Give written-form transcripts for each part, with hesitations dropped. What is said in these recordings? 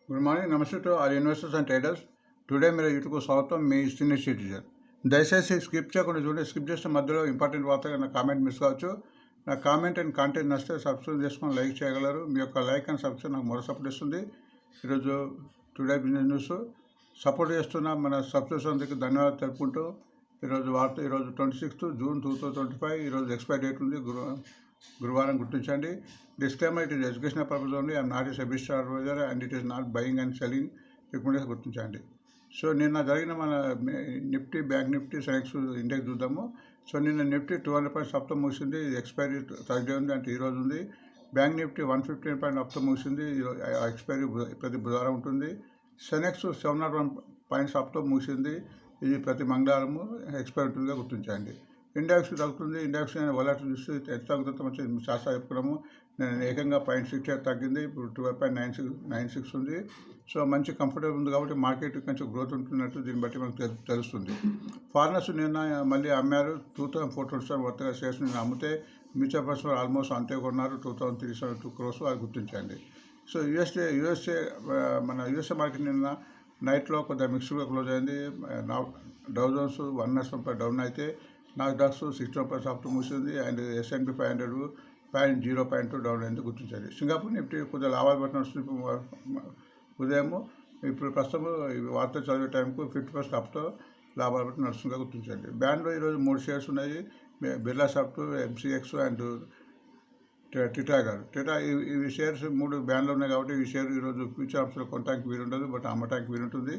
Good morning. నమస్తే to all investors and traders. Today మీరు యూట్యూబ్కు స్వాగతం. మీ సీనియర్ సిటిజన్. దయచేసి స్కిప్ చేయకుండా చూడండి. స్కిప్ చేసిన మధ్యలో ఇంపార్టెంట్ వార్త నా కామెంట్ మిస్ కావచ్చు. నా కామెంట్ అండ్ కాంటెంట్ నచ్చితే సబ్స్క్రైబ్ చేసుకొని లైక్ చేయగలరు. మీ యొక్క లైక్ అండ్ సబ్స్క్రైబ్ నాకు మరో సపోర్ట్ ఇస్తుంది. ఈరోజు టుడే బిజినెస్ న్యూస్ సపోర్ట్ చేస్తున్న మన సబ్స్క్రైబర్స్ అందరికీ ధన్యవాదాలు తెలుపుకుంటూ ఈరోజు 26 జూన్ 2025. ఈరోజు ఎక్స్పైరీ డేట్ ఉంది. గురువారం గుర్తించండి. Disclaimer, it is educational purpose only. I'm not a SEBI star advisor and it is not buying and selling recommendation గుర్తించండి. సో నిన్న జరిగిన మన నిఫ్టీ, బ్యాంక్ నిఫ్టీ, సెనెక్స్ ఇండెక్స్ చూద్దాము. సో నిన్న నిఫ్టీ 200 పాయింట్స్ అప్తో ముగిసింది. ఎక్స్పైరీ థర్స్డే ఉంది, అంటే ఈరోజు ఉంది. బ్యాంక్ నిఫ్టీ 115 పాయింట్ అప్తో ముగిసింది. ఎక్స్పైరీ ప్రతి బుధవారం ఉంటుంది. సెనెక్స్ 701 పాయింట్స్ అప్తో ముగిసింది. ఇది ప్రతి మంగళవారము ఎక్స్పైరీ ఉంటుందిగా గుర్తించండి. ఇండెక్స్ తగ్గుతుంది. ఇండెక్స్ వాలెట్ చూసి ఎంత తగ్గుతుందో మంచి శాస్త్ర చెప్పుకున్నాము. నేను ఏకంగా 0.68 తగ్గింది. ఇప్పుడు 12.96 ఉంది. సో మంచి కంఫర్టబుల్ ఉంది కాబట్టి మార్కెట్ కొంచెం గ్రోత్ ఉంటున్నట్టు దీన్ని బట్టి మనకు తెలుస్తుంది. ఫారినర్స్ నిన్న మళ్ళీ అమ్మారు. 2427 వర్తగా షేర్స్ నిన్న అమ్మితే మ్యూచువల్ ఫండ్స్ ఆల్మోస్ట్ అంతే కొన్నారు. 2372 crores అది గుర్తించండి. సో యూఎస్ఏ మార్కెట్ నిన్న నైట్లో కొద్దిగా మిక్స్డ్గా క్లోజ్ అయింది. డౌ జోన్స్ 1% డౌన్ అయితే Nasdaq's 61 up మూసింది. And S&P 500 0.2 down అయింది గుర్తించండి. సింగపూర్ నిఫ్టీ కొద్దిగా లాభాలు పట్టిన ఉదయము ఇప్పుడు ప్రస్తుతం వార్త చదివే టైంకు 50% అప్తో లాభాలు పట్టి నడుస్తుందిగా గుర్తించండి. బ్యాండ్లో ఈరోజు 3 షేర్స్ ఉన్నాయి. Birla soft, MCX and టిటా. ఇవి షేర్స్ 3 బ్యాండ్లో ఉన్నాయి కాబట్టి ఈ షేర్ ఈరోజు ఫ్యూచర్ ఆప్షన్లో కొనడానికి వీలుండదు, బట్ అమ్మటానికి వీలుంటుంది.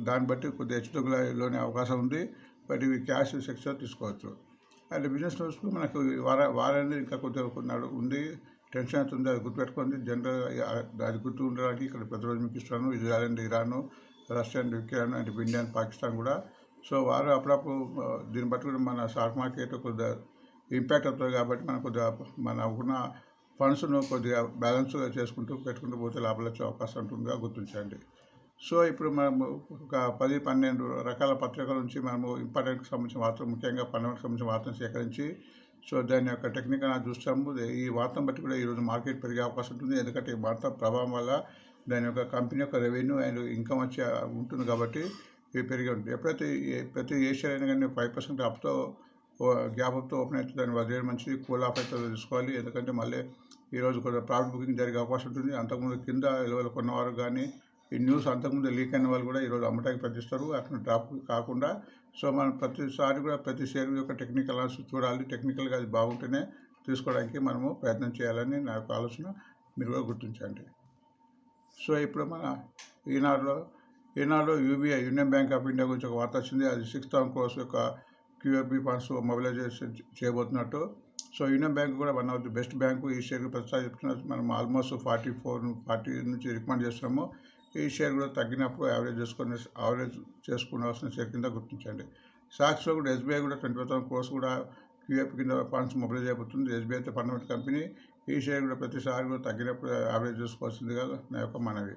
దాన్ని బట్టి కొద్దిగా హెచ్చుతగ్గులోనే అవకాశం ఉంది. బట్ ఇవి క్యాష్ సెక్షన్ తీసుకోవచ్చు. అండ్ బిజినెస్ న్యూస్కు మనకు వారాన్ని ఇంకా కొద్దిగా ఉంది. టెన్షన్ అవుతుంది, అది గుర్తుపెట్టుకుంది. జనరల్గా అది గుర్తు ఉండడానికి ఇక్కడ ప్రతిరోజు మీకు ఇస్తాను. Israel and Iran, Russia and Ukraine and India and Pakistan కూడా. సో వారు అప్పుడప్పుడు దీన్ని బట్టి కూడా మన స్టాక్ మార్కెట్ కొద్దిగా ఇంపాక్ట్ అవుతుంది కాబట్టి మనం కొద్దిగా మన ఉన్న ఫండ్స్ను కొద్దిగా బ్యాలెన్స్గా చేసుకుంటూ పెట్టుకుంటూ పోతే లాభాలు వచ్చే అవకాశం ఉంటుందిగా గుర్తించండి. సో ఇప్పుడు మనము ఒక 10-12 రకాల పత్రికల నుంచి మనము ఇంపార్టెంట్కి సంబంధించిన వార్తలు, ముఖ్యంగా పండుగకు సంబంధించిన వార్తను సేకరించి సో దాని యొక్క టెక్నికల్ చూస్తాము. ఈ వార్తను బట్టి కూడా ఈరోజు మార్కెట్ పెరిగే అవకాశం ఉంటుంది. ఎందుకంటే ఈ వార్త ప్రభావం వల్ల దాని యొక్క కంపెనీ యొక్క రెవెన్యూ అండ్ ఇన్కమ్ వచ్చే ఉంటుంది కాబట్టి ఇవి పెరిగి ఉంటుంది. ఎప్పుడైతే ప్రతి ఏ షేర్ అయినా కానీ 5% అప్తో గ్యాప్ అప్తో ఓపెన్ అయితే దాన్ని వదిలేయడం మంచిది. కూల్ ఆఫ్ అయితే తీసుకోవాలి. ఎందుకంటే మళ్ళీ ఈరోజు కొద్దిగా ప్రాఫిట్ బుకింగ్ జరిగే అవకాశం ఉంటుంది. అంతకుముందు కింద లెవెల్ కొన్నవారు కానీ ఈ న్యూస్ అంతకుముందు లీక్ అయిన వాళ్ళు కూడా ఈరోజు అమ్మటానికి ప్రయత్నిస్తారు. అట్లా డ్రాప్ కాకుండా సో మనం ప్రతిసారి కూడా ప్రతి షేర్ యొక్క టెక్నికల్ అనాలిసిస్ చూడాలి. టెక్నికల్గా అది బాగుంటేనే తీసుకోవడానికి మనము ప్రయత్నం చేయాలని నా యొక్క ఆలోచన. మీరు కూడా గుర్తించండి. సో ఇప్పుడు మన ఈనాడులో UBI, union bank of India గురించి ఒక వార్త వచ్చింది. అది 6,000 crores యొక్క QFB ఫండ్స్ మొబిలైజేషన్ చేయబోతున్నట్టు. సో యూనియన్ బ్యాంక్ కూడా one of the best bank. ఈ షేర్ ప్రతిసారి చెప్తున్నారు. మనం ఆల్మోస్ట్ 40 నుంచి రికమెండ్ చేస్తున్నాము. ఈ షేర్ కూడా తగ్గినప్పుడు యావరేజ్ చేసుకోవాల్సిన షేర్ కింద గుర్తించండి. స్టాక్స్లో కూడా SBI కూడా 25,000 crores కూడా QFB కింద ఫండ్స్ మొబిలైజ్ అయిపోతుంది. SBI అయితే ఫండమెంటల్ కంపెనీ. ఈ షేర్ కూడా ప్రతిసారి కూడా తగ్గినప్పుడు యావరేజ్ చేసుకోవాల్సిందిగా నా యొక్క మనవి.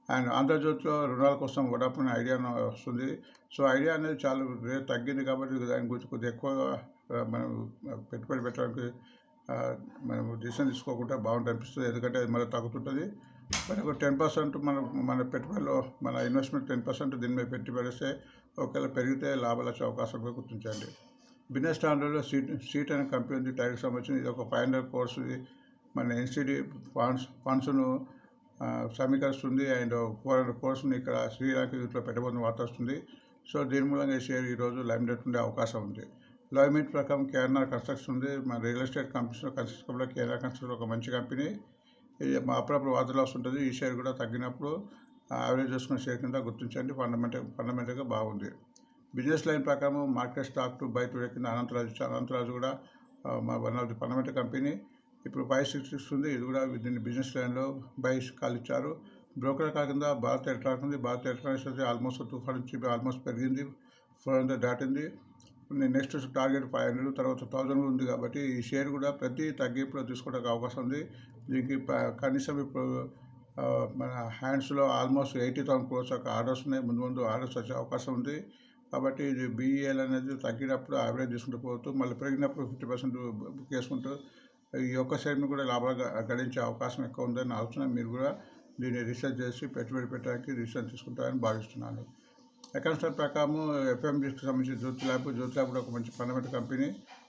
అండ్ ఆంధ్రజ్యోతిలో రుణాల కోసం వడాఫోన్ ఐడియా వస్తుంది. సో ఐడియా అనేది చాలా రేట్ తగ్గింది కాబట్టి దాని గురించి కొద్దిగా ఎక్కువ మనం పెట్టుబడి పెట్టడానికి మనం డిసిషన్ తీసుకోకుండా బాగుంటుంది అనిపిస్తుంది. ఎందుకంటే అది మళ్ళీ తగ్గుతుంటుంది. మనకు 10% మన పెట్టుబడిలో మన ఇన్వెస్ట్మెంట్ 10% దీని మీద పెట్టి పెడితే ఒకవేళ పెరిగితే లాభాలు వచ్చే అవకాశం గుర్తించండి. బిజినెస్ స్టాండర్డ్లో సీట్ అనే కంపెనీ ఉంది. టైర్కి సంబంధించి ఇది ఒక 500 crores మన NCD ఫండ్స్ను సమీకరిస్తుంది. అండ్ 400 crores ఇక్కడ శ్రీలంక ఇంట్లో పెట్టబోతున్న వార్త వస్తుంది. సో దీని మూలంగా ఈ షేర్ ఈరోజు లైమ్లైట్ ఉండే అవకాశం ఉంది. లైవ్మెంట్ ప్రకారం కేఆర్ఆర్ కన్స్ట్రక్షన్ ఉంది. మన రియల్ ఎస్టేట్ కంపెనీస్లో కన్స్ట్రక్షన్లో కేఆర్ఆర్ కన్స్ట్రక్షన్ ఒక మంచి కంపెనీ. ఇది అప్పుడప్పుడు వార్తలు వస్తుంటుంది. ఈ షేర్ కూడా తగ్గినప్పుడు యావరేజ్ చేసుకున్న షేర్ కింద గుర్తించండి. ఫండమెంటల్గా బాగుంది. బిజినెస్ లైన్ ప్రకారం market stock to buy today కింద అనంతరాజు కూడా one of the fundamental company. ఇప్పుడు 566 ఉంది. ఇది కూడా దీన్ని బిజినెస్ లైన్లో బై కాల్ ఇచ్చారు. బ్రోకర్ కాల్ కింద భారత్ ఎలక్ట్రానిక్స్ ఉంది. భారత్ ఎలక్ట్రానిక్స్ అయితే ఆల్మోస్ట్ 200 నుంచి ఆల్మోస్ట్ పెరిగింది. 400 దాటింది. నెక్స్ట్ టార్గెట్ 500, తర్వాత 1000 ఉంది కాబట్టి ఈ షేర్ కూడా ప్రతి తగ్గింపులో తీసుకోవడానికి అవకాశం ఉంది. దీనికి కనీసం ఇప్పుడు మన హ్యాండ్స్లో ఆల్మోస్ట్ 80,000 crores యొక్క ఆర్డర్స్ ఉన్నాయి. ముందు ఆర్డర్స్ వచ్చే అవకాశం ఉంది. కాబట్టి ఇది BEL అనేది తగ్గినప్పుడు యావరేజ్ తీసుకుంటూ పోతూ మళ్ళీ పెరిగినప్పుడు 50% బుక్ చేసుకుంటూ ఈ ఒక్క షేర్ని కూడా లాభాలు గడించే అవకాశం ఎక్కువ ఉందని ఆలోచన. మీరు కూడా దీన్ని రీసెర్చ్ చేసి పెట్టుబడి పెట్టడానికి రీసెర్చ్ తీసుకుంటారని భావిస్తున్నాను. అకౌంట్స్ ప్రకారం ఎఫ్ఎంజీకి సంబంధించి జ్యోతి ల్యాబ్ కూడా ఒక మంచి ఫండమెంటల్ కంపెనీ.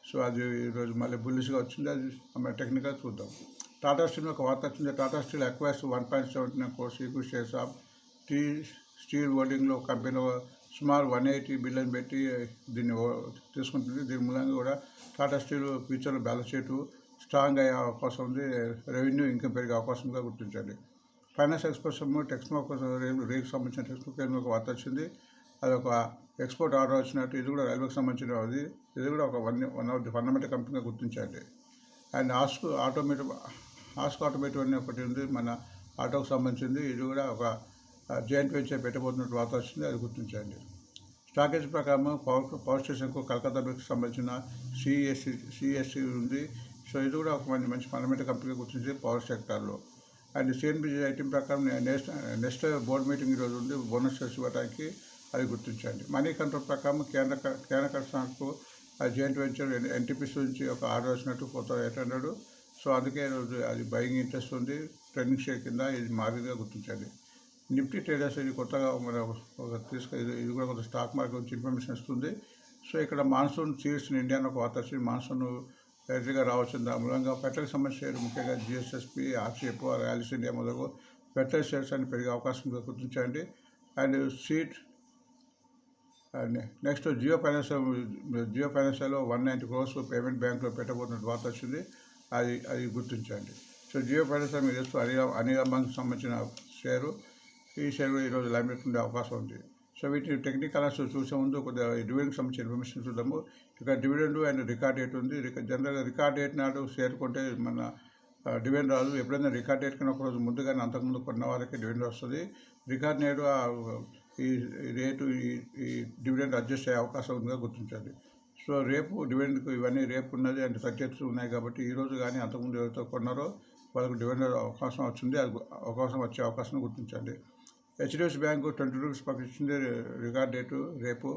సో అది ఈరోజు మళ్ళీ బుల్లిష్గా వచ్చింది. అది మన టెక్నికల్ చూద్దాం. టాటా స్టీల్ ఒక వార్త వచ్చింది. Tata steel acquires 1.79 crores equity shares of steel హోల్డింగ్లో కంపెనీలో సుమారు 180 బిలియన్ పెట్టి దీన్ని తీసుకుంటుంది. దీని మూలంగా కూడా టాటా స్టీల్ ఫ్యూచర్లో బ్యాలెన్స్ షీట్ స్ట్రాంగ్ అయ్యే అవకాశం ఉంది. రెవెన్యూ ఇంకమ్ పెరిగే అవకాశంగా గుర్తించండి. ఫైనాన్స్ ఎక్స్పోర్ట్స్ టెక్స్మో రేకు సంబంధించిన టెక్స్మో ఒక వార్త వచ్చింది. అది ఒక ఎక్స్పోర్ట్ ఆర్డర్ వచ్చినట్టు. ఇది కూడా రైల్వేకి సంబంధించిన ఇది కూడా ఒక వన్ ఆఫ్ ది ఫండమెంటల్ కంపెనీగా గుర్తించండి. అండ్ ఆస్క్ ఆటోమేటివ్ అనే ఒకటి ఉంది, మన ఆటోకి సంబంధించింది. ఇది కూడా ఒక జాయింట్ వెంచర్ పెట్టబోతున్నట్టు వార్త వచ్చింది, అది గుర్తించండి. స్టాకేజ్ ప్రకారం పవర్ స్టేషన్కు కలకత్తా బేస్కి సంబంధించిన సిఎస్సి ఉంది. సో ఇది కూడా ఒక మంచి ఫండమెంటల్ కంపెనీగా గుర్తించింది పవర్ సెక్టార్లో. అండ్ సిఎన్బిజీ ఐటీ ప్రకారం నెక్స్ట్ బోర్డు మీటింగ్ ఈరోజు ఉంది, బోనస్ ఇవ్వడానికి, అది గుర్తించండి. మనీ కంట్రోల్ ప్రకారం కేంద్ర కర్షణకు జాయింట్ వెంచర్ ఎన్టీపీసీ నుంచి ఒక ఆర్డర్ వచ్చినట్టు 4,800. సో అందుకే ఈరోజు అది బయింగ్ ఇంట్రెస్ట్ ఉంది. ట్రెండింగ్ షేర్ కింద ఇది మాదిరిగా గుర్తించండి. నిఫ్టీ ట్రేడర్స్ ఇది కొత్తగా మన ఇది కూడా కొంత స్టాక్ మార్కెట్ గురించి ఇన్ఫర్మేషన్ ఇస్తుంది. సో ఇక్కడ మాన్సూన్ సీడ్స్ ఇన్ ఇండియా ఒక వార్త వచ్చింది. మాన్సూన్ ఎర్లీగా రావచ్చు. దాని మూలంగా పెట్రోల్ సంబంధించిన షేర్ ముఖ్యంగా జిఎస్ఎస్పి, ఆర్సీఎఫ్, ర్యాలీస్ ఇండియా మొదలు పెట్రోల్ షేర్స్ అని పెరిగే అవకాశం గుర్తించండి. అండ్ నెక్స్ట్ జియో ఫైనాన్షియల్లో 190 crores పేమెంట్ బ్యాంకులో పెట్టబోతున్న వార్త వచ్చింది, అది గుర్తించండి. సో జియో ఫైనాన్షియల్ మీరు చేస్తూ అనిల్ అంబానీకి సంబంధించిన షేరు, ఈ షేర్ ఈరోజు లైమ్లైట్ ఉండే అవకాశం ఉంది. సో వీటిని టెక్నికల్ చూసే ముందు కొద్దిగా డివిడెండ్కి సంబంధించిన ఇన్ఫర్మేషన్ చూద్దాము. ఇక్కడ డివిడెండ్ అండ్ రికార్డ్ డేట్ ఉంది. జనరల్గా రికార్డ్ డేట్ నాడు షేర్ కొంటే మన డివిడెండ్ రాదు. ఎప్పుడైనా రికార్డ్ డేట్ కన్నా ఒకరోజు ముందుగానే అంతకుముందు కొన్న వారికి డివిడెండ్ వస్తుంది. రికార్డ్ నేడు ఈ రేటు ఈ డివిడెండ్ అడ్జస్ట్ అయ్యే అవకాశం ఉందిగా గుర్తించండి. సో రేపు డివిడెండ్కు ఇవన్నీ రేపు ఉన్నది అండ్ 30th ఉన్నాయి కాబట్టి ఈరోజు కానీ అంతకుముందు ఎవరితో కొన్నారో వాళ్ళకు డివిడెండ్ అవకాశం వచ్చింది, అది అవకాశం వచ్చే అవకాశం గుర్తించండి. హెచ్డిఎఫ్సి బ్యాంకు 20 రూపీస్ ప్రకటించింది, రికార్డ్ డేటు రేపు.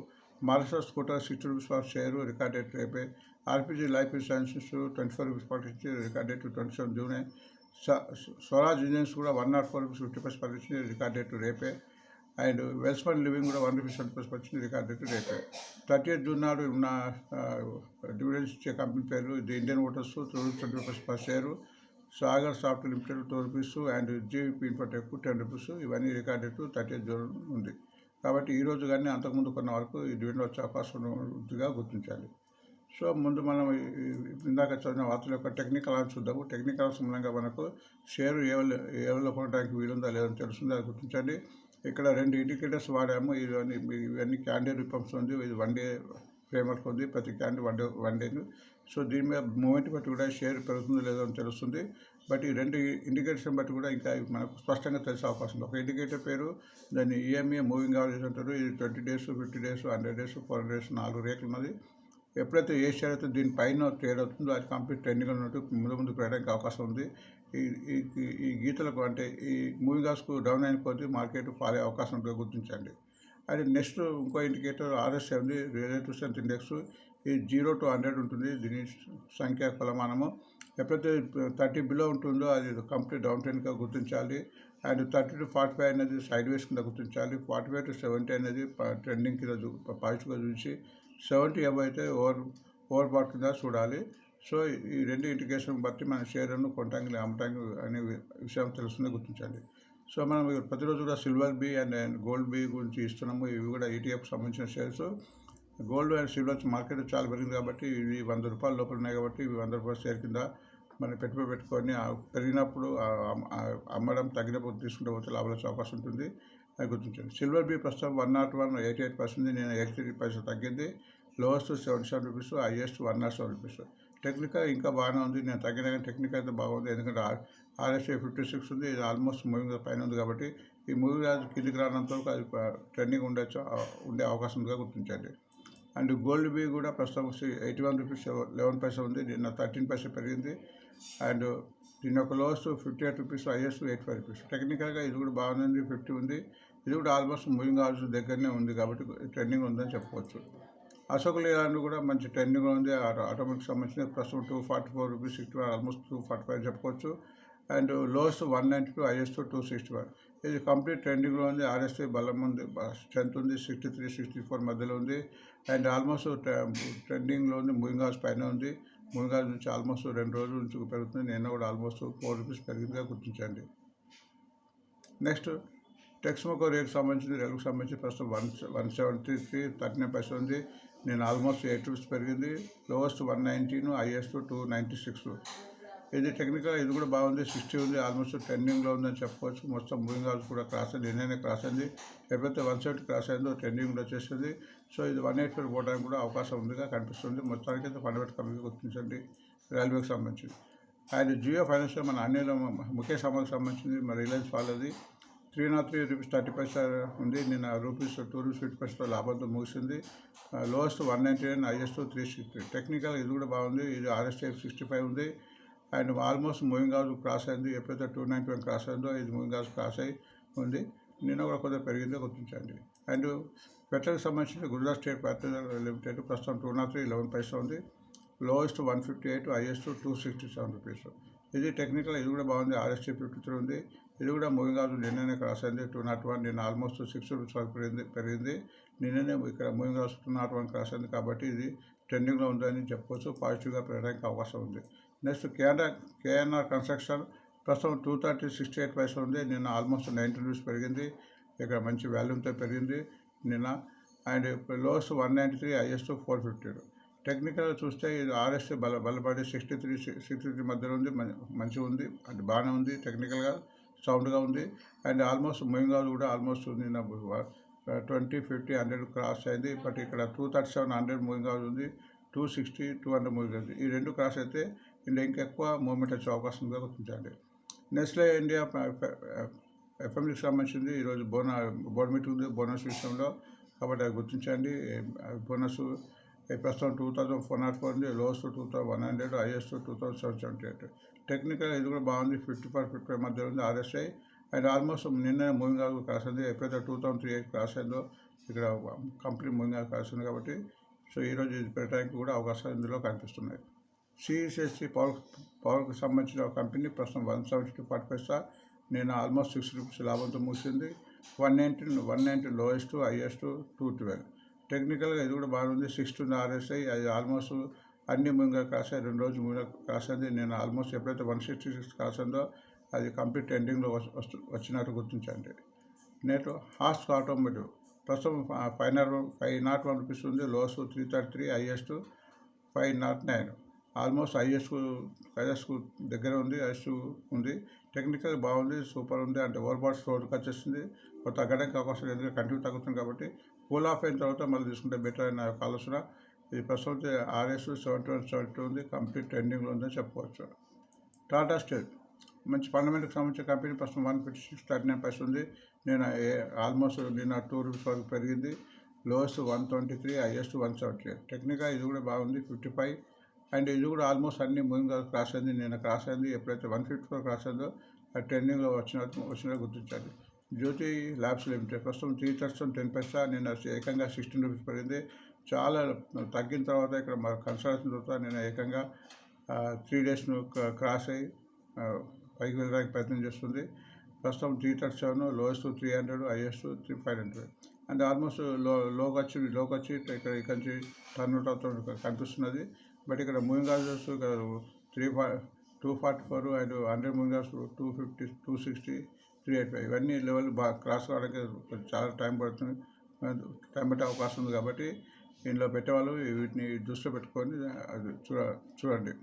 Maharashtra scooter 60 rupees per share, record date రేపే. ఆర్పిజి లైఫ్ ఇన్సూరెన్సెస్ 24 రూపీస్ ప్రకటించి, రికార్డ్ డేట్ 27 జూనే. స్వరాజ్ ఇంజన్స్ కూడా 104 రూపీస్ 50 పైసలు ప్రకటించింది, రికార్డ్ డేట్ రేపే. అండ్ వెల్స్మన్ లివింగ్ కూడా 1 రూపీస్ 20 పైసలు వచ్చింది, రికార్డ్ డేట్ రేపే. 30th జూన్ నాడు ఉన్న డివిడెండ్స్ ఇచ్చే కంపెనీ పేర్లు the Indian Motors 20 rupees per share, Sagar soft limited 2 rupees and GVP Infotech 10 rupees. ఇవన్నీ రికార్డ్ డేట్ 30th జూన్ ఉంది కాబట్టి ఈరోజు కానీ అంతకుముందు కొన్న వరకు ఈ డివిడెండ్ వచ్చే అవకాశం ఉందిగా గుర్తించాలి. సో ముందు మనం ఇందాక చదివిన వార్తల యొక్క టెక్నికల్ అని చూద్దాము. టెక్నికల్ మూలంగా మనకు షేరు ఏ లెవెల్లో కొనడానికి వీలుందా లేదని తెలుస్తుందో అది గుర్తించండి. ఇక్కడ 2 ఇండికేటర్స్ వాడాము. ఇవన్నీ క్యాండిల్ రిఫార్మ్స్ ఉంది, ఇది 1 డే ఫ్రేమ్వర్క్ ఉంది, ప్రతి క్యాండిల్ వన్ డే. సో దీని మీద మూమెంట్ బట్టి కూడా షేర్ పెరుగుతుందో లేదో అని తెలుస్తుంది. బట్ ఈ 2 ఇండికేటర్స్ బట్టి కూడా ఇంకా మనకు స్పష్టంగా తెలిసే అవకాశం ఉంది. ఒక ఇండికేటర్ పేరు దాన్ని ఈఎంఏ మూవింగ్ యావరేజ్ అంటారు. ఇది 20 days, 50 days, 100 days, 400 days 4 రేట్లు ఉన్నది. ఎప్పుడైతే ఏ షేర్ అయితే దీనిపైన ట్రేడ్ అవుతుందో అది కంప్లీట్ ట్రెండింగ్ ఉన్నట్టు ముందుకు వెళ్ళడానికి అవకాశం ఉంది. ఈ గీతలకు అంటే ఈ మూవింగ్ యావరేజ్కు డౌన్ అయిన కొద్దీ మార్కెట్ ఫాల్ అయ్యే అవకాశం ఉంటుందో గుర్తించండి. అది నెక్స్ట్ ఇంకో ఇండికేటర్ ఆర్ఎస్ఐ ఉంది, రిలేటివ్ స్ట్రెంత్ ఇండెక్స్. ఇది 0 to 100 ఉంటుంది, దీని సంఖ్యా కొలమానము. ఎప్పుడైతే 30 బిలో ఉంటుందో అది కంప్లీట్ డౌన్ ట్రెండ్గా గుర్తించాలి. అండ్ 30 to 45 అనేది సైడ్ వేస్ కింద గుర్తించాలి. 45 to 70 అనేది ట్రెండింగ్ కింద పాజిటివ్గా చూసి 70 అబవ్ అయితే ఓవర్ బాట్ కింద చూడాలి. సో ఈ 2 ఇండికేషన్ బట్టి మన షేర్లను కొనటానికి అమ్మటానికి అనే విషయం తెలుస్తుందో గుర్తించండి. సో మనం ప్రతిరోజు కూడా silver B and gold B గురించి ఇస్తున్నాము. ఇవి కూడా ఈటీఎఫ్ సంబంధించిన shares. Gold and silver market చాలా పెరిగింది కాబట్టి ఇవి 100 రూపాయల లోపల ఉన్నాయి కాబట్టి ఇవి 100 రూపాయల షేర్ కింద మనం పెట్టుబడి పెట్టుకొని పెరిగినప్పుడు అమ్మడం, తగ్గినప్పుడు తీసుకుంటే పోతే లాభాలు వచ్చే అవకాశం ఉంటుంది, అది గుర్తించండి. సిల్వర్ బి ప్రస్తుతం 101.88%, నేను 83 పైసలు తగ్గింది. Lowest 77 rupees, highest 107 rupees. Technical ఇంకా బాగానే ఉంది, నేను తగ్గిన కానీ టెక్నికల్ అయితే బాగుంది. ఎందుకంటే ఆర్ఎస్ఐ 56 ఉంది, ఇది ఆల్మోస్ట్ మూవింగ్ పైన ఉంది కాబట్టి ఈ మూవింగ్ అది కిందికి రానంత వరకు అది ట్రెండింగ్ ఉండే అవకాశం ఉందిగా గుర్తించండి. అండ్ గోల్డ్ బి కూడా ప్రస్తుతం 81 రూపీస్ 11 పైసలు ఉంది, నిన్న 13 పైసలు పెరిగింది. అండ్ దీని యొక్క లోవెస్ట్ 58 రూపీస్, హైయెస్ట్ 85 రూపీస్. టెక్నికల్గా ఇది కూడా బాగుంది, 50 ఉంది. ఇది కూడా ఆల్మోస్ట్ మూవింగ్ అవర్స్ దగ్గరనే ఉంది కాబట్టి ట్రెండింగ్ ఉందని చెప్పుకోవచ్చు. అశోక్ లేలాండ్ కూడా మంచి ట్రెండింగ్ ఉంది, ఆటోమేటిక్ సంబంధించిన ప్రస్తుతం 244 రూపీస్, 61 ఆల్మోస్ట్ 245 చెప్పుకోవచ్చు. And lowest 192, highest 261. ఇది కంప్లీట్ ట్రెండింగ్లో ఉంది. ఆర్ఎస్ఐ బలం ఉంది, స్ట్రెంత్ ఉంది, 63, 64 మధ్యలో ఉంది. అండ్ ఆల్మోస్ట్ ట్రెండింగ్లో ఉంది. మూవింగ్ హౌస్ పైన ఉంది. మూవింగ్ హౌస్ నుంచి ఆల్మోస్ట్ 2 రోజుల నుంచి పెరుగుతుంది. నిన్న కూడా ఆల్మోస్ట్ 4 రూపీస్ పెరిగిందిగా గుర్తించండి. నెక్స్ట్ టెక్స్మోకో రేట్ సంబంధించి రేటుకు సంబంధించి ప్రస్తుతం 173.39 ఉంది. నేను ఆల్మోస్ట్ 8 రూపీస్ పెరిగింది. Lowest 119, highest 296. ఇది టెక్నికల్, ఇది కూడా బాగుంది. 60 ఉంది, ఆల్మోస్ట్ ట్రెండింగ్లో ఉందని చెప్పుకోవచ్చు. మొత్తం మూవింగ్ హౌస్ కూడా క్రాస్ అయింది. నిన్ననే క్రాస్ అయింది. ఎప్పుడైతే 170 క్రాస్ అయిందో ట్రెండింగ్లో వచ్చేసింది. సో ఇది 184 పోవడానికి కూడా అవకాశం ఉందిగా కనిపిస్తుంది. మొత్తానికి అయితే ఫండమెంటల్ కంపెనీ గుర్తించండి రైల్వేకి సంబంధించింది. అండ్ జియో ఫైనాన్షియల్ మన అన్ని ముఖేష్ అంబానీకి సంబంధించింది. మరి రిలయన్స్ వాళ్ళది 303.30 రూపీస్ ఉంది. నిన్న ₹2.50 లాభంతో ముగిసింది. Lowest 199, highest 360. టెక్నికల్ ఇది కూడా బాగుంది. ఇది RSI 65 ఉంది. And almost moving house cross అయింది. ఎప్పుడైతే 291 క్రాస్ అయిందో ఇది మూవింగ్ హౌస్ క్రాస్ అయి ఉంది. నిన్న కూడా కొద్దిగా పెరిగిందో గుర్తించండి. అండ్ పెట్రోల్కి సంబంధించిన గుజరాత్ స్టేట్ పెట్రోల్ లిమిటెడ్ ప్రస్తుతం 203.11 ఉంది. Lowest 158, highest 267 rupees. ఇది టెక్నికల్, ఇది కూడా బాగుంది. RSI 53 ఉంది. ఇది కూడా మూవింగ్ హౌస్ నిన్ననే క్రాస్ అయింది. 201 నిన్న ఆల్మోస్ట్ 6 రూపీస్ వరకు పెరిగింది. నిన్ననే ఇక్కడ మూవింగ్ హౌస్ 201 క్రాస్ అయింది కాబట్టి ఇది ట్రెండింగ్లో ఉందని చెప్పుకోవచ్చు. పాజిటివ్గా పెరగడానికి అవకాశం ఉంది. నెక్స్ట్ కేఎన్ఆర్ కన్స్ట్రక్షన్ ప్రస్తుతం 230.68 ఉంది. నిన్న ఆల్మోస్ట్ 90 రూపీస్ పెరిగింది. ఇక్కడ మంచి వాల్యూమ్తో పెరిగింది నిన్న. And lowest 193, highest 450. టెక్నికల్ చూస్తే ఇది RSI బలపడి 63 మధ్యలో ఉంది. మంచిగా ఉంది, అంటే బాగానే ఉంది. టెక్నికల్గా సౌండ్గా ఉంది. అండ్ ఆల్మోస్ట్ మూవింగ్ హౌస్ కూడా ఆల్మోస్ట్ నిన్న 20, 50, 100 క్రాస్ అయింది. బట్ ఇక్కడ 237, 100 మూవింగ్ హౌస్ ఉంది. 260, 200 మూవింగ్ హౌస్. ఈ రెండు క్రాస్ అయితే ఇంకా ఎక్కువ మూవ్మెంట్ వచ్చే అవకాశం ఉందో గుర్తించండి. నెస్లే ఇండియా FMCకి సంబంధించింది. ఈరోజు బోర్డు మీటింగ్ ఉంది బోనస్ విషయంలో, కాబట్టి అది గుర్తించండి. బోనస్ ప్రస్తుతం 2,404 ఉంది. Lowest 2,100, highest 2,778. టెక్నికల్ ఇది కూడా బాగుంది. 54, 55 మధ్యలో ఉంది RSI. అండ్ ఆల్మోస్ట్ నిన్న మూవింగ్ హౌస్ క్రాస్ అయింది. ఎప్పుడైతే 2,038 క్రాస్ అయిందో ఇక్కడ కంప్లీట్ మూవింగ్ హౌస్ క్రాస్ ఉంది కాబట్టి సో ఈరోజు ఇది పెట్టడానికి కూడా అవకాశాలు ఇందులో కనిపిస్తున్నాయి. CESC పవర్కి సంబంధించిన కంపెనీ ప్రస్తుతం 170.40. నేను ఆల్మోస్ట్ 6 రూపీస్ లాభంతో ముగిసింది. 190 లోయెస్ట్, హైయెస్ట్ 212. టెక్నికల్గా ఇది కూడా బాగుంది. 60 ఉంది RSI. అది ఆల్మోస్ట్ అన్ని మూవింగ్ క్రాస్ అయ్యి 2 రోజులు మూవింగ్ క్రాస్ అయింది. నేను ఆల్మోస్ట్ ఎప్పుడైతే 166 క్రాస్ అయిందో అది కంప్లీట్ ఎండింగ్లో వచ్చినట్టు గుర్తించండి. నేటు హాస్క్ ఆటోమోటివ్ ప్రస్తుతం 501 రూపీస్ ఉంది. Lowest 333, highest 509. ఆల్మోస్ట్ హైయెస్ట్ దగ్గర ఉంది. హైయెస్ట్ ఉంది. టెక్నికల్ బాగుంది, సూపర్ ఉంది. అంటే ఓవర్బాట్ స్టోర్కి వచ్చేసింది. తగ్గడానికి అవకాశం లేదు, కంటిన్యూ తగ్గుతుంది కాబట్టి కూల్ ఆఫ్ అయిన తర్వాత మళ్ళీ తీసుకుంటే బెటర్ అయిన ఆలోచన. ఇది ప్రస్తుతం RSI 71 ఉంది. కంప్లీట్ ట్రెండింగ్లో ఉందని చెప్పుకోవచ్చు. టాటా స్టీల్ మంచి ఫండమెంటల్కి సంబంధించిన కంపెనీ ప్రస్తుతం 156.39 ఉంది. నేను ఆల్మోస్ట్ నిన్న 2 రూపీస్ వరకు పెరిగింది. Lowest 123, highest 178. టెక్నికల్ ఇది కూడా బాగుంది. 55. అండ్ ఇది కూడా ఆల్మోస్ట్ అన్ని మూవింగ్ క్రాస్ అయింది. నిన్న క్రాస్ అయింది. ఎప్పుడైతే 154 క్రాస్ అయిందో ఆ ట్రెండింగ్లో వచ్చినట్టు గుర్తించాలి. జ్యోతి ల్యాబ్స్ లిమిటెడ్ ప్రస్తుతం 3.10 నిన్న ఏకంగా 16 రూపీస్ పెరిగింది. చాలా తగ్గిన తర్వాత ఇక్కడ కన్సల్టేషన్ తర్వాత నేను ఏకంగా 3 డేస్ను క్రాస్ అయ్యి పైకి వెళ్ళడానికి ప్రయత్నం చేస్తుంది. ప్రస్తుతం 337, లోయెస్ట్ 300, హైయెస్ట్ 500. అండ్ ఆల్మోస్ట్ లోకి వచ్చి ఇక్కడ నుంచి టర్న్అవుట్ అవుతుంది కనిపిస్తున్నది. బట్ ఇక్కడ moving houses 244 and 100 moving house 250, 260, 385 ఇవన్నీ లెవెల్ బాగా క్రాస్ కావడానికి చాలా టైం పట్టే అవకాశం ఉంది. కాబట్టి దీనిలో పెట్టేవాళ్ళు వీటిని దృష్టిలో పెట్టుకొని అది చూడండి.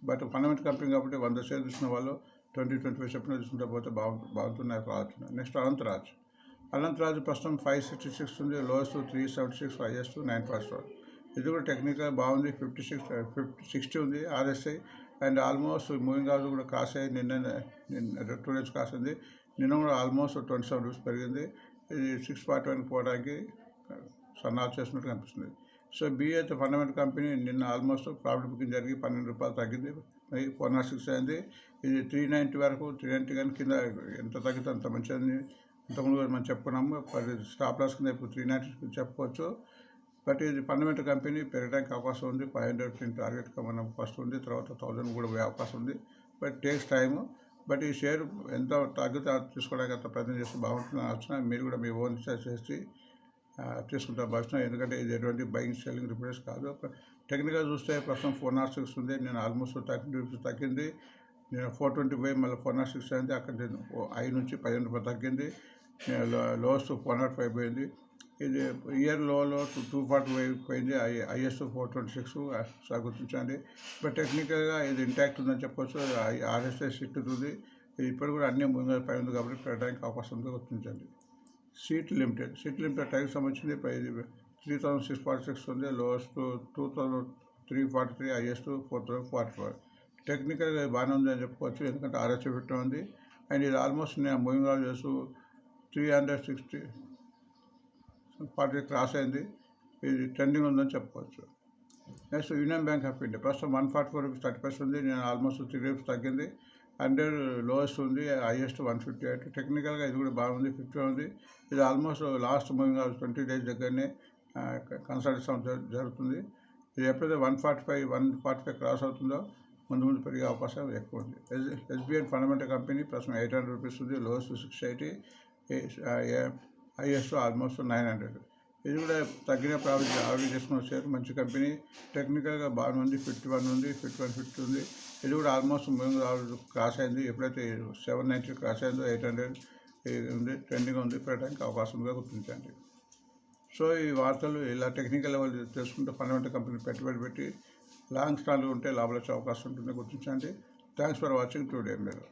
బట్ ఫండమెంటల్ కంపెనీ కాబట్టి 100 షేర్లు తీసుకున్న వాళ్ళు 20-25 చెప్పిన తీసుకుంటే పోతే బాగుంటున్నాయి ఆలోచన. నెక్స్ట్ అనంతరాజ్ ప్రస్తుతం 566 ఉంది. Lowest 376, highest 944. ఇది కూడా టెక్నికల్ బాగుంది. 60 ఉంది RSI. And almost moving house కూడా క్రాస్ అయ్యి నిన్న 2 డేస్ క్రాస్ అయింది. నిన్న కూడా ఆల్మోస్ట్ 27 రూపీస్ పెరిగింది. ఇది 6.1 పోవడానికి సన్నాలు చేసినట్టు కనిపిస్తుంది. సో BHEL ఫండమెంటల్ కంపెనీ నిన్న ఆల్మోస్ట్ ప్రాఫిట్ బుకింగ్ జరిగి ₹12 తగ్గింది. 406 అయింది. ఇది 390 వరకు 390 కానీ కింద ఎంత తగ్గితే అంత మంచిది. ఇంతకుముందు మనం చెప్పుకున్నాము. స్టాప్ లాస్ కింద ఇప్పుడు 390 చెప్పుకోవచ్చు. బట్ ఇది ఫండమెంటల్ కంపెనీ పెరగడానికి అవకాశం ఉంది. 500 టార్గెట్గా మనం ఫస్ట్ ఉంది. తర్వాత 1000 కూడా పోయే అవకాశం ఉంది. But takes time. బట్ ఈ షేర్ ఎంత తగ్గితే అంత తీసుకోవడానికి అంత ప్రయత్నం చేస్తే బాగుంటుందని ఆలోచన. మీరు కూడా మీ ఓన్ రీసెర్చ్ చేసి తీసుకుంటారు భావిస్తున్నాను. ఎందుకంటే ఇది ఎటువంటి బయింగ్ సెల్లింగ్ రిపీటర్స్ కాదు. టెక్నికల్ చూస్తే ప్రస్తుతం 406 ఉంది. నేను ఆల్మోస్ట్ 30 రూపీస్ తగ్గింది. నేను 425 మళ్ళీ 406 అయింది. అక్కడ నేను 5 నుంచి 15 రూపాయలు తగ్గింది. లోయెస్ట్ 405 పోయింది. ఇది ఇయర్ లోలో 245 పోయింది. హైయెస్ట్ 426 గుర్తించండి. బట్ టెక్నికల్గా ఇది ఇంటాక్ట్ ఉందని చెప్పొచ్చు. ఆర్ఎస్ఐ సిట్ ఉంది. ఇది ఇప్పుడు కూడా అన్ని ముందు పై ఉంది కాబట్టి పెట్టడానికి అవకాశం ఉందో గుర్తించండి. సీట్ లిమిటెడ్ టైంకి సంబంధించింది 3646 ఉంది. Lowest 2343, highest 4044. టెక్నికల్గా బాగానే ఉంది అని చెప్పుకోవచ్చు. ఎందుకంటే ఆర్ఎస్ఐ ఫిట్ ఉంది. అండ్ ఇది ఆల్మోస్ట్ నేను మూవింగ్ ఆల్ చేస్తూ 360 క్రాస్ అయింది. ఇది ట్రెండింగ్ ఉందని చెప్పుకోవచ్చు. Next union bank of India ప్రస్తుతం 144 రూపీస్ 30 ఉంది. నేను ఆల్మోస్ట్ 3 రూపీస్ తగ్గింది. 100 లోయెస్ట్ ఉంది. హైయెస్ట్ 158. టెక్నికల్గా ఇది కూడా బాగుంది, 50 ఉంది. ఇది ఆల్మోస్ట్ లాస్ట్ మూవింగ్ 20 డేస్ దగ్గరనే కన్సల్టేషన్ జరుగుతుంది. ఇది ఎప్పుడైతే 145 క్రాస్ అవుతుందో ముందు పెరిగే అవకాశం ఎక్కువ ఉంది. ఎస్బీఐ ఫండమెంటల్ కంపెనీ ప్రస్తుతం 800 రూపీస్ ఉంది. Lowest 680, highest almost 900. ఇది కూడా తగ్గిన ఆల్రెడీ చేసుకున్న షేర్ మంచి కంపెనీ. టెక్నికల్గా బాగుంది. 51 ఉంది, 5150 ఉంది. ఇది కూడా ఆల్మోస్ట్ క్రాస్ అయింది. ఎప్పుడైతే 790 క్రాస్ అయిందో 800 ఉంది, ట్రెండింగ్ ఉంది, పెట్టడానికి అవకాశం ఉందిగా గుర్తించండి. సో ఈ వార్తలు ఇలా టెక్నికల్ లెవెల్ తెలుసుకుంటే ఫండమెంటల్ కంపెనీ పెట్టుబడి పెట్టి లాంగ్ స్టాండ్లు ఉంటే లాభాలు వచ్చే అవకాశం ఉంటుందని గుర్తించండి. థ్యాంక్స్ ఫర్ వాచింగ్ టుడే మీరు.